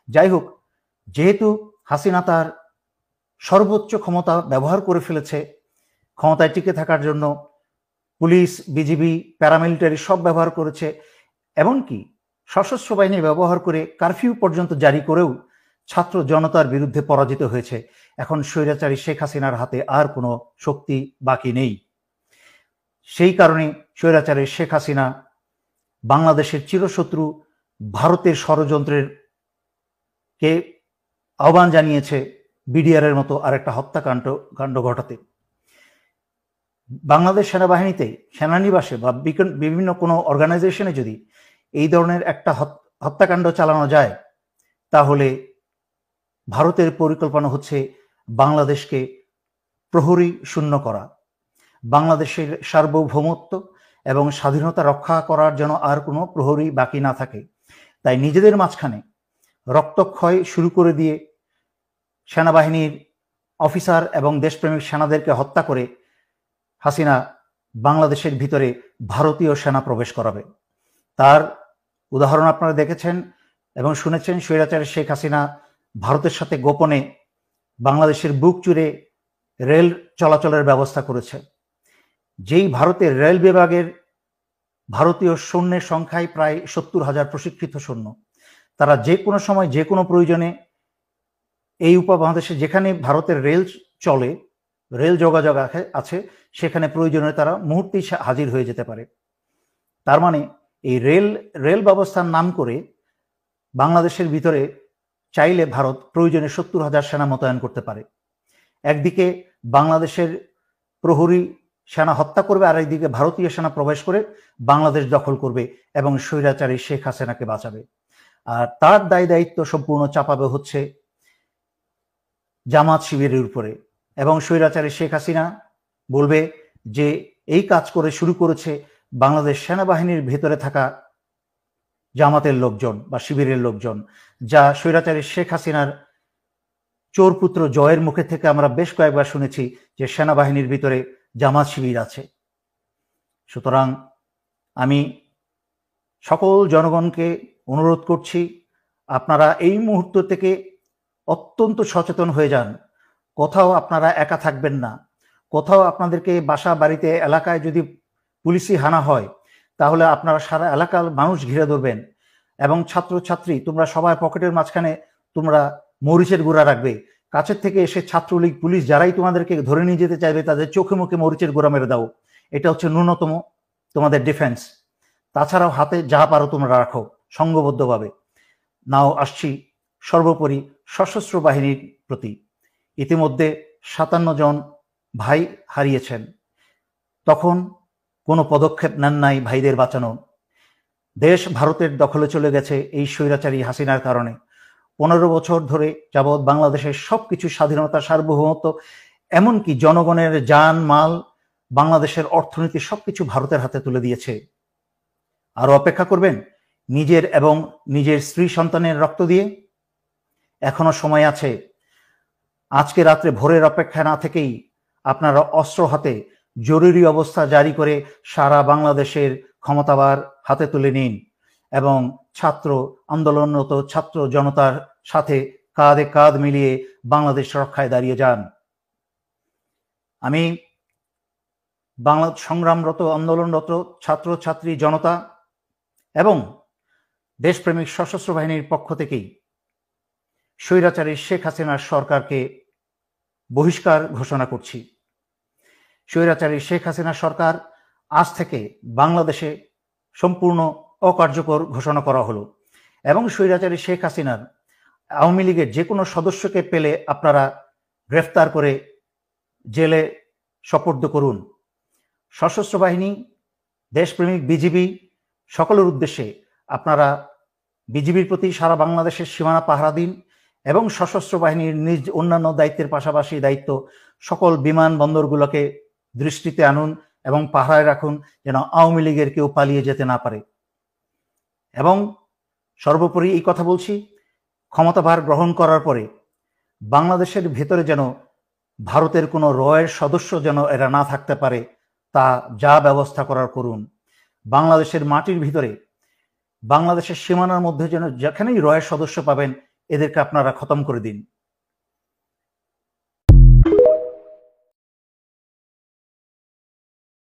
যাই হোক, যেহেতু হাসিনা তার সর্বোচ্চ ক্ষমতা ব্যবহার করে ফেলেছে, ক্ষমতায় টিকে থাকার জন্য পুলিশ, বিজিবি, প্যারামিলিটারি সব ব্যবহার করেছে, এমনকি সশস্ত্র বাহিনী ব্যবহার করে কারফিউ পর্যন্ত জারি করেও ছাত্র জনতার বিরুদ্ধে পরাজিত হয়েছে। এখন স্বৈরাচারী শেখ হাসিনার হাতে আর কোনো শক্তি বাকি নেই। সেই কারণে স্বৈরাচারী শেখ হাসিনা বাংলাদেশের চিরশত্রু ভারতের ষড়যন্ত্রের কে আহ্বান জানিয়েছে বিডিআরের মতো আরেকটা হত্যাকাণ্ড ঘটাতে। বাংলাদেশ সেনাবাহিনীতে, সেনানিবাসে বা বিভিন্ন কোনো অর্গানাইজেশনে যদি এই ধরনের একটা হত্যাকাণ্ড চালানো যায়, তাহলে ভারতের পরিকল্পনা হচ্ছে বাংলাদেশকে প্রহরী শূন্য করা, বাংলাদেশের সার্বভৌমত্ব এবং স্বাধীনতা রক্ষা করার জন্য আর কোনো প্রহরী বাকি না থাকে। তাই নিজেদের মাঝখানে রক্তক্ষয় শুরু করে দিয়ে সেনাবাহিনীর অফিসার এবং দেশপ্রেমিক সেনাদেরকে হত্যা করে হাসিনা বাংলাদেশের ভিতরে ভারতীয় সেনা প্রবেশ করাবে। তার উদাহরণ আপনারা দেখেছেন এবং শুনেছেন। স্বৈরাচারী শেখ হাসিনা ভারতের সাথে গোপনে বাংলাদেশের বুক চুরে রেল চলাচলের ব্যবস্থা করেছে। যেই ভারতের রেল বিভাগের ভারতীয় সৈন্যের সংখ্যায় প্রায় 70,000 প্রশিক্ষিত সৈন্য, তারা যে কোনো সময় যে কোনো প্রয়োজনে এই উপমহাদেশে যেখানে ভারতের রেল চলে, রেল যোগাযোগ আছে, সেখানে প্রয়োজনে তারা মুহূর্তেই হাজির হয়ে যেতে পারে। তার মানে এই রেল ব্যবস্থার নাম করে বাংলাদেশের ভিতরে চাইলে ভারত প্রয়োজনে 70,000 সেনা মোতায়েন করতে পারে। একদিকে বাংলাদেশের প্রহরী সেনা হত্যা করবে, আর একদিকে ভারতীয় সেনা প্রবেশ করে বাংলাদেশ দখল করবে এবং স্বৈরাচারী শেখ হাসিনাকে বাঁচাবে। আর তার দায়িত্ব সম্পূর্ণ চাপাবে হচ্ছে জামাত শিবিরের উপরে, এবং স্বৈরাচারী শেখ হাসিনা বলবে যে এই কাজ করে শুরু করেছে বাংলাদেশ সেনাবাহিনীর ভেতরে থাকা জামাতের লোকজন বা শিবিরের লোকজন, যা স্বৈরাচারী শেখ হাসিনার চোরপুত্র জয়ের মুখে থেকে আমরা বেশ কয়েকবার শুনেছি যে সেনাবাহিনীর ভিতরে জামাত শিবির আছে। সুতরাং আমি সকল জনগণকে অনুরোধ করছি, আপনারা এই মুহূর্ত থেকে অত্যন্ত সচেতন হয়ে যান। কোথাও আপনারা একা থাকবেন না। কোথাও আপনাদেরকে বাসা বাড়িতে এলাকায় যদি পুলিশি হানা হয়, তাহলে আপনারা সারা এলাকার মানুষ ঘিরে ধরবেন এবং ছাত্রছাত্রী তোমরা সবাই পকেটের মাঝখানে তোমরা মরিচের গুঁড়া রাখবে। কাছের থেকে এসে ছাত্রলীগ, পুলিশ যারাই তোমাদেরকে ধরে নিয়ে যেতে চাইবে, তাদের চোখে মুখে মরিচের গুঁড়া মেরে দাও। এটা হচ্ছে ন্যূনতম তোমাদের ডিফেন্স। তাছাড়াও হাতে যা পারো তোমরা রাখো সংঘবদ্ধভাবে। নাও আসছি সর্বোপরি সশস্ত্র বাহিনীর প্রতি। ইতিমধ্যে 57 জন ভাই হারিয়েছেন, তখন কোনো পদক্ষেপ নেন নাই ভাইদের বাঁচানো। দেশ ভারতের দখলে চলে গেছে এই স্বৈরাচারী হাসিনার কারণে। 15 বছর ধরে যাবৎ বাংলাদেশের সবকিছু স্বাধীনতা, সার্বভৌমত্ব, এমনকি জনগণের জান মাল, বাংলাদেশের অর্থনীতি সবকিছু ভারতের হাতে তুলে দিয়েছে। আরো অপেক্ষা করবেন নিজের এবং নিজের স্ত্রী সন্তানের রক্ত দিয়ে? এখনো সময় আছে। আজকে রাত্রে ভোরের অপেক্ষা না থেকেই আপনারা অস্ত্র হাতে জরুরি অবস্থা জারি করে সারা বাংলাদেশের ক্ষমতাবার হাতে তুলে নিন এবং ছাত্র আন্দোলনরত ছাত্র জনতার সাথে কাঁধে কাঁধ মিলিয়ে বাংলাদেশ রক্ষায় দাঁড়িয়ে যান। আমি বাংলা সংগ্রামরত, আন্দোলনরত ছাত্র ছাত্রী জনতা এবং দেশপ্রেমিক সশস্ত্র বাহিনীর পক্ষ থেকেই স্বৈরাচারী শেখ হাসিনার সরকারকে বহিষ্কার ঘোষণা করছি। স্বৈরাচারী শেখ হাসিনা সরকার আজ থেকে বাংলাদেশে সম্পূর্ণ অকার্যকর ঘোষণা করা হলো এবং স্বৈরাচারী শেখ হাসিনার আওয়ামী লীগের যে কোনো সদস্যকে পেলে আপনারা গ্রেফতার করে জেলে সোপর্দ করুন। সশস্ত্র বাহিনী, দেশপ্রেমিক বিজিবি সকলের উদ্দেশ্যে আপনারা বিজিবির প্রতি সারা বাংলাদেশের সীমানা পাহারা দিন এবং সশস্ত্র বাহিনীর নিজ অন্যান্য দায়িত্বের পাশাপাশি দায়িত্ব সকল বিমানবন্দরগুলোকে দৃষ্টিতে আনুন এবং পাহারায় রাখুন, যেন আওয়ামী লীগের কেউ পালিয়ে যেতে না পারে। এবং সর্বোপরি এই কথা বলছি, ক্ষমতাভার গ্রহণ করার পরে বাংলাদেশের ভেতরে যেন ভারতের কোনো রয়ের সদস্য যেন এরা না থাকতে পারে, তা যা ব্যবস্থা করার করুন। বাংলাদেশের মাটির ভিতরে, বাংলাদেশের সীমানার মধ্যে যেন যেখানেই রয়ের সদস্য পাবেন এদেরকে আপনারা খতম করে দিন।